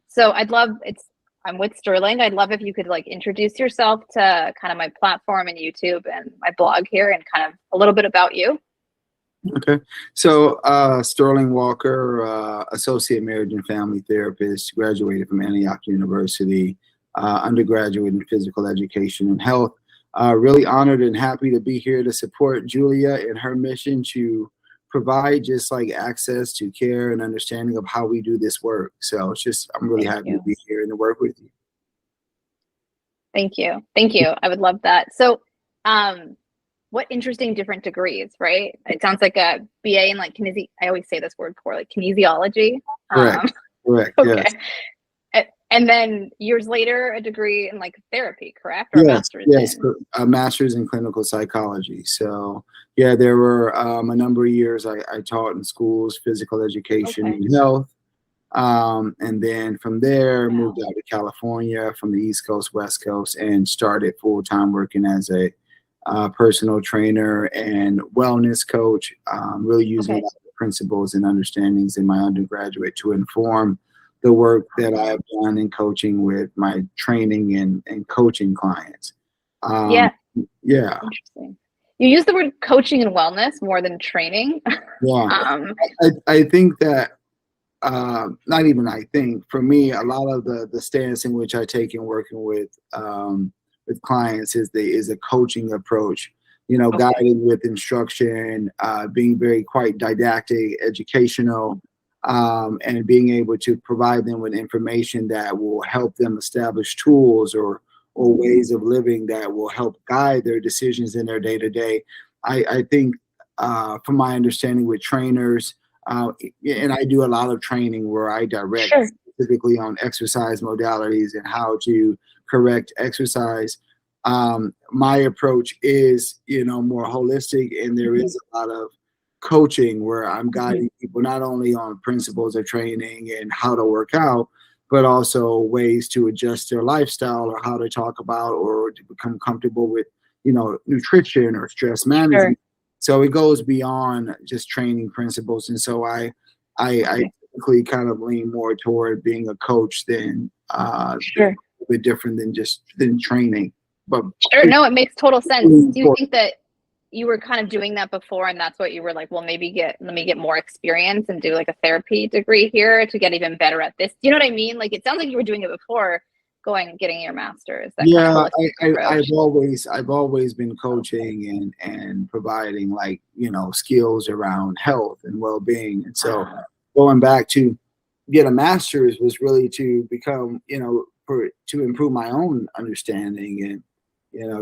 So I'm with Sterling. I'd love if you could like introduce yourself to kind of my platform and YouTube and my blog here and kind of a little bit about you. Okay. So Sterling Walker, Associate Marriage and Family Therapist, graduated from Antioch University, undergraduate in physical education and health. Really honored and happy to be here to support Julia in her mission to provide just like access to care and understanding of how we do this work. So I'm really happy to be here and to work with you. Thank you. Thank you. I would love that. So, what interesting different degrees, right? It sounds like a BA in like I always say this word poorly, kinesiology. Correct. Okay. Yes. And then years later, a degree in like therapy, correct? Or yes, a master's in clinical psychology. So yeah, there were a number of years I taught in schools, physical education and health. And then from there, moved out to California from the East Coast, West Coast, and started full-time working as a personal trainer and wellness coach, really using a lot of principles and understandings in my undergraduate to inform the work that I have done in coaching with my training and coaching clients. Yeah. Interesting. You use the word coaching and wellness more than training. Yeah. I think that, not even I think, for me, a lot of the stance in which I take in working with clients is a coaching approach, guided with instruction, being very quite didactic, educational, and being able to provide them with information that will help them establish tools or ways of living that will help guide their decisions in their day-to-day. I think from my understanding with trainers, and I do a lot of training where I direct specifically on exercise modalities and how to correct exercise. My approach is, more holistic, and there is a lot of coaching where I'm guiding people not only on principles of training and how to work out, but also ways to adjust their lifestyle or how to talk about or to become comfortable with, nutrition or stress management. So it goes beyond just training principles. And so I typically kind of lean more toward being a coach than a bit different than training. But no, it makes total sense. Do you think that you were kind of doing that before, and that's what you were like, well, let me get more experience and do like a therapy degree here to get even better at this? Do you know what I mean? Like, it sounds like you were doing it before getting your master's. I've always been coaching and providing like, skills around health and well-being. And so going back to get a master's was really to become, to improve my own understanding and,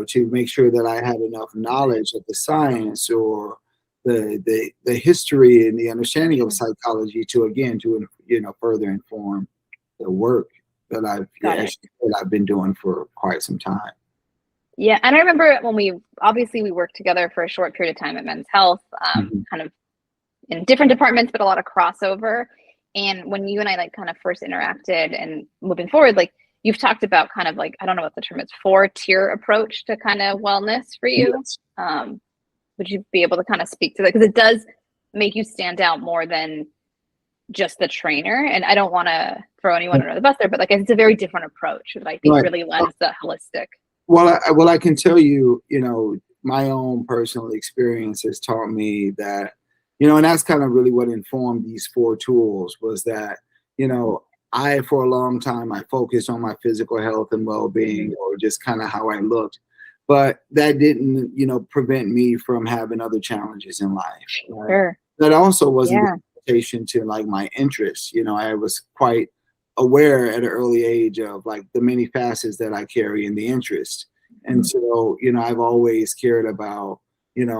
to make sure that I had enough knowledge of the science or the history and the understanding of psychology to further inform the work that I've been doing for quite some time. Yeah, and I remember when we worked together for a short period of time at Men's Health, kind of in different departments, but a lot of crossover. And when you and I like kind of first interacted and moving forward, like, you've talked about kind of like, I don't know what the term is, 4-tier approach to kind of wellness for you. Yes. Would you be able to kind of speak to that? Because it does make you stand out more than just the trainer. And I don't want to throw anyone under the bus there, but like, it's a very different approach that I think really lends the holistic. Well, I can tell you, my own personal experience has taught me that, and that's kind of really what informed these 4 tools was that, for a long time, I focused on my physical health and well-being or just kind of how I looked, but that didn't, prevent me from having other challenges in life. Right? Sure. That also wasn't a limitation to like my interests. I was quite aware at an early age of like the many facets that I carry in the interest. And so, I've always cared about,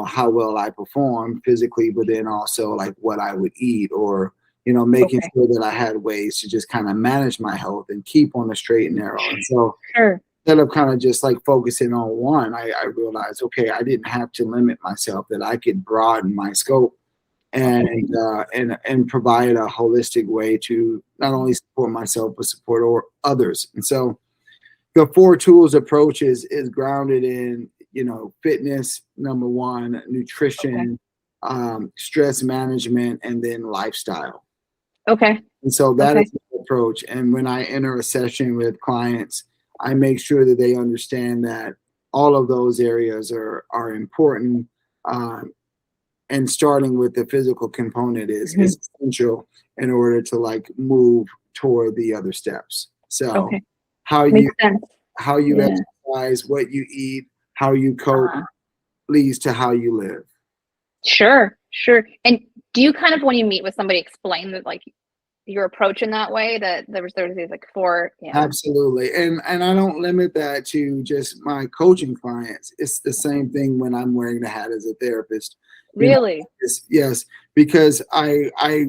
how well I perform physically, but then also like what I would eat or, making sure that I had ways to just kind of manage my health and keep on the straight and narrow. And so instead of kind of just like focusing on one, I realized, I didn't have to limit myself, that I could broaden my scope and provide a holistic way to not only support myself, but support others. And so the 4 tools approach is grounded in, fitness, number 1, nutrition, stress management, and then lifestyle. Okay. And so that is the approach. And when I enter a session with clients, I make sure that they understand that all of those areas are important. And starting with the physical component is essential in order to like move toward the other steps. So how you exercise, what you eat, how you cope leads to how you live. Sure. And do you kind of, when you meet with somebody, explain that like your approach in that way, that there's these like four? Absolutely. And I don't limit that to just my coaching clients. It's the same thing when I'm wearing the hat as a therapist. Really? Yes, because I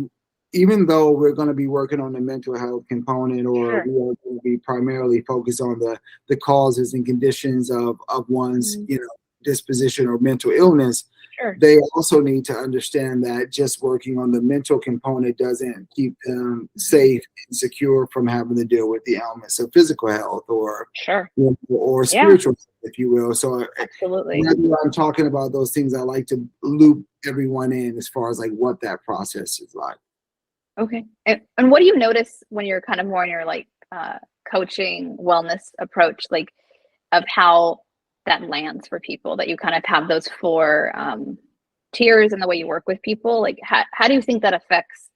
even though we're going to be working on the mental health component, or we are going to be primarily focused on the causes and conditions of one's disposition or mental illness, they also need to understand that just working on the mental component doesn't keep them safe and secure from having to deal with the elements of physical health or spiritual, if you will. So absolutely, whenever I'm talking about those things, I like to loop everyone in as far as like what that process is like. Okay. And what do you notice when you're kind of more in your like coaching wellness approach, like of how that lands for people, that you kind of have those four tiers in the way you work with people? Like how do you think that affects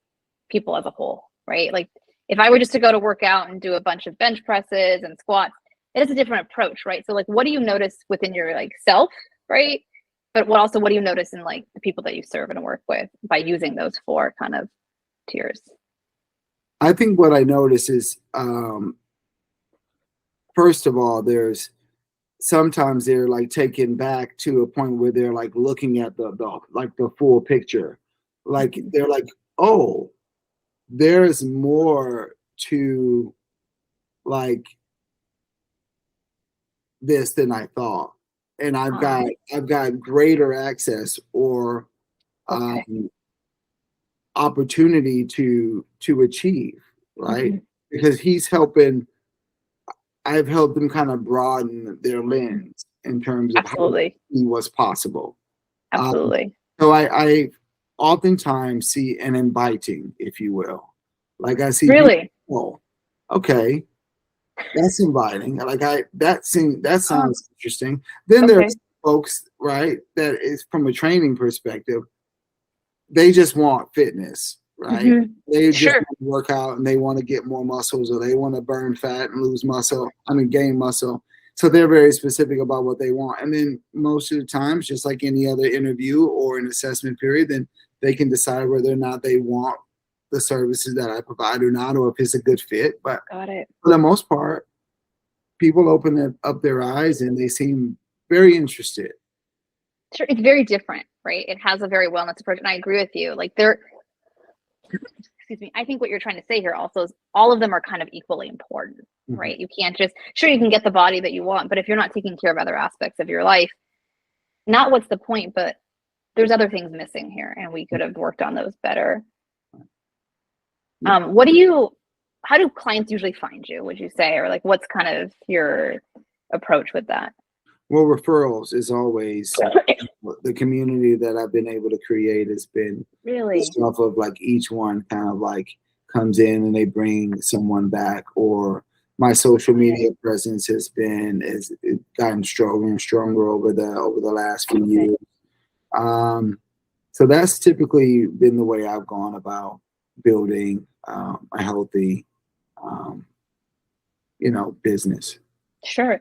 people as a whole, right? Like if I were just to go to work out and do a bunch of bench presses and squats, it is a different approach, right? So like what do you notice within your like self, right? But what do you notice in like the people that you serve and work with by using those four kind of tiers? I think what I notice is first of all, sometimes they're like taken back to a point where they're like looking at the full picture. Like they're like, oh, there's more to like this than I thought. And I've got greater access or opportunity to achieve, right? Because I've helped them kind of broaden their lens in terms of how to see what's possible. Absolutely. So I oftentimes see an inviting, if you will. Like I see, really? Oh, okay, that's inviting. Like that sounds interesting. Then there's folks, right, that is from a training perspective, they just want fitness. Right? They just want to work out and they want to get more muscles, or they want to burn fat and gain muscle. So they're very specific about what they want. And then most of the times, just like any other interview or an assessment period, then they can decide whether or not they want the services that I provide or not, or if it's a good fit. But for the most part, people open up their eyes and they seem very interested. Sure. It's very different, right? It has a very wellness approach. And I agree with you. Like excuse me, I think what you're trying to say here also is all of them are kind of equally important, right? You can't you can get the body that you want, but if you're not taking care of other aspects of your life, not what's the point, but there's other things missing here and we could have worked on those better. How do clients usually find you, would you say? Or like, what's kind of your approach with that? Well, referrals is always the community that I've been able to create has been really stuff of like each one kind of like comes in and they bring someone back, or my social media presence has gotten stronger and stronger over the last few years. So that's typically been the way I've gone about building a healthy, business. Sure.